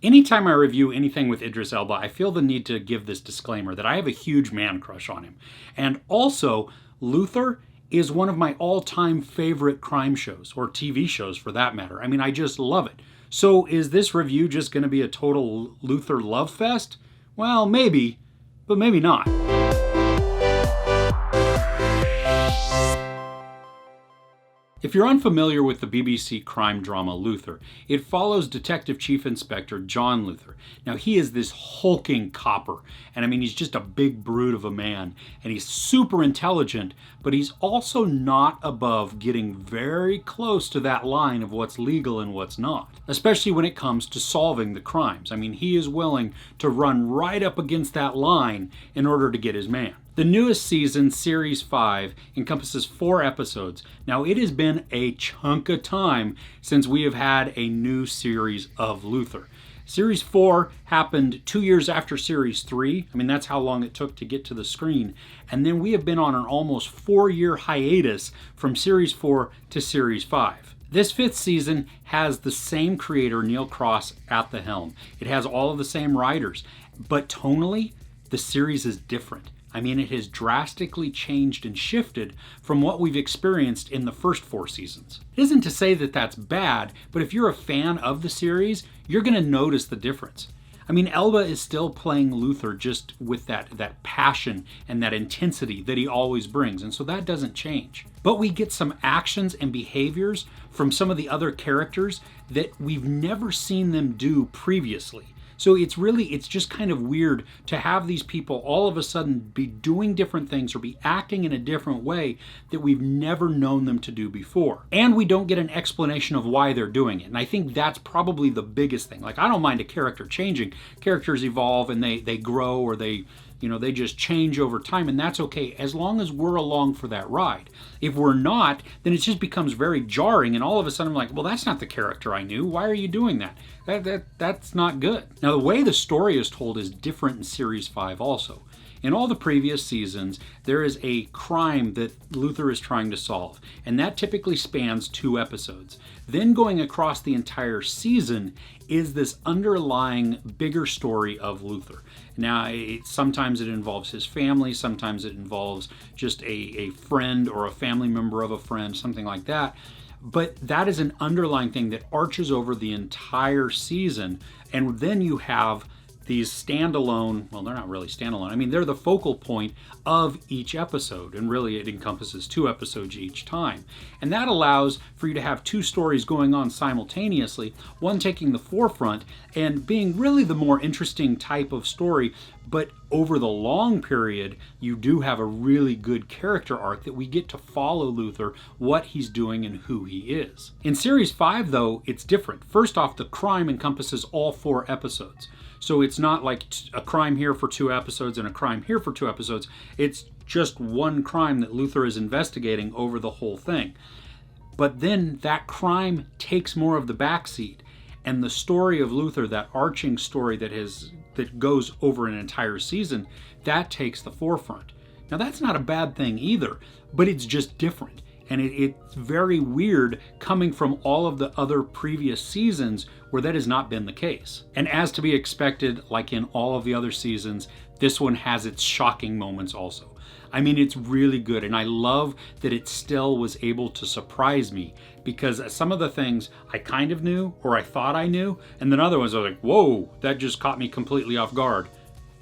Anytime I review anything with Idris Elba, I feel the need to give this disclaimer that I have a huge man crush on him. And also, Luther is one of my all-time favorite crime shows, or TV shows for that matter. I mean, I just love it. So is this review just going to be a total Luther love fest? Well, maybe, but maybe not. If you're unfamiliar with the BBC crime drama Luther, it follows Detective Chief Inspector John Luther. Now, he is this hulking copper, and I mean, he's just a big brute of a man, and he's super intelligent, but he's also not above getting very close to that line of what's legal and what's not, especially when it comes to solving the crimes. I mean, he is willing to run right up against that line in order to get his man. The newest season, Series 5, encompasses 4 episodes. Now, it has been a chunk of time since we have had a new series of Luther. Series 4 happened 2 years after Series 3. I mean, that's how long it took to get to the screen. And then we have been on an almost 4-year hiatus from Series 4 to Series 5. This 5th season has the same creator, Neil Cross, at the helm. It has all of the same writers. But tonally, the series is different. I mean, it has drastically changed and shifted from what we've experienced in the first 4 seasons. It isn't to say that that's bad, but if you're a fan of the series, you're going to notice the difference. I mean, Elba is still playing Luther just with that passion and that intensity that he always brings, and so that doesn't change. But we get some actions and behaviors from some of the other characters that we've never seen them do previously. So it's just kind of weird to have these people all of a sudden be doing different things or be acting in a different way that we've never known them to do before. And we don't get an explanation of why they're doing it. And I think that's probably the biggest thing. Like, I don't mind a character changing. Characters evolve and they grow, or they just change over time, and that's okay as long as we're along for that ride. If we're not, then it just becomes very jarring, and all of a sudden I'm like, well, that's not the character I knew. Why are you doing that? That's not good. Now, the way the story is told is different in Series 5 also. In all the previous seasons, there is a crime that Luther is trying to solve, and that typically spans 2 episodes. Then going across the entire season is this underlying bigger story of Luther. Now, sometimes it involves his family, sometimes it involves just a friend or a family member of a friend, something like that. But that is an underlying thing that arches over the entire season, and then you have these standalone, well, they're not really standalone. I mean, they're the focal point of each episode, and really it encompasses 2 episodes each time. And that allows for you to have 2 stories going on simultaneously, one taking the forefront and being really the more interesting type of story, but over the long period, you do have a really good character arc that we get to follow Luther, what he's doing and who he is. In Series 5, though, it's different. First off, the crime encompasses all 4 episodes. So it's not like a crime here for 2 episodes and a crime here for 2 episodes. It's just one crime that Luther is investigating over the whole thing. But then that crime takes more of the backseat, and the story of Luther, that arching story that goes over an entire season, that takes the forefront. Now, that's not a bad thing either, but it's just different. And it's very weird coming from all of the other previous seasons where that has not been the case. And as to be expected, like in all of the other seasons, this one has its shocking moments also. I mean, it's really good, and I love that it still was able to surprise me, because some of the things I kind of knew or I thought I knew, and then other ones I was like, whoa, that just caught me completely off guard.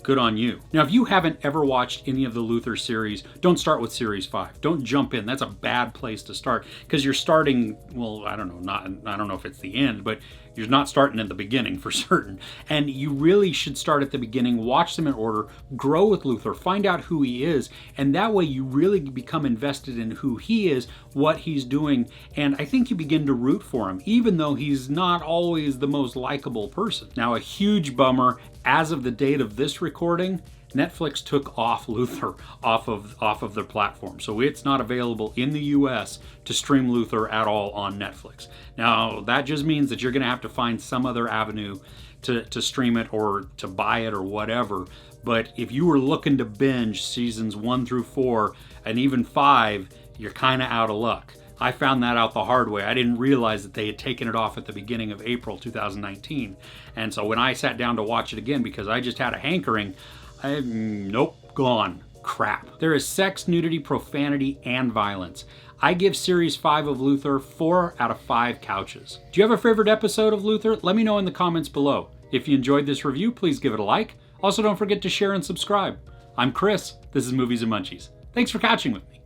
Good on you. Now, if you haven't ever watched any of the Luther series, don't start with Series 5. Don't jump in. That's a bad place to start, because you're starting, well, I don't know if it's the end, but you're not starting at the beginning for certain. And you really should start at the beginning, watch them in order, grow with Luther, find out who he is, and that way you really become invested in who he is, what he's doing, and I think you begin to root for him, even though he's not always the most likable person. Now, a huge bummer, as of the date of this recording, Netflix took off Luther off of their platform. So it's not available in the US to stream Luther at all on Netflix. Now, that just means that you're going to have to find some other avenue to stream it or to buy it or whatever. But if you were looking to binge seasons 1 through 4 and even 5, you're kind of out of luck. I found that out the hard way. I didn't realize that they had taken it off at the beginning of April 2019. And so when I sat down to watch it again, because I just had a hankering, nope, gone. Crap. There is sex, nudity, profanity, and violence. I give Series 5 of Luther 4 out of 5 couches. Do you have a favorite episode of Luther? Let me know in the comments below. If you enjoyed this review, please give it a like. Also, don't forget to share and subscribe. I'm Chris. This is Movies and Munchies. Thanks for couching with me.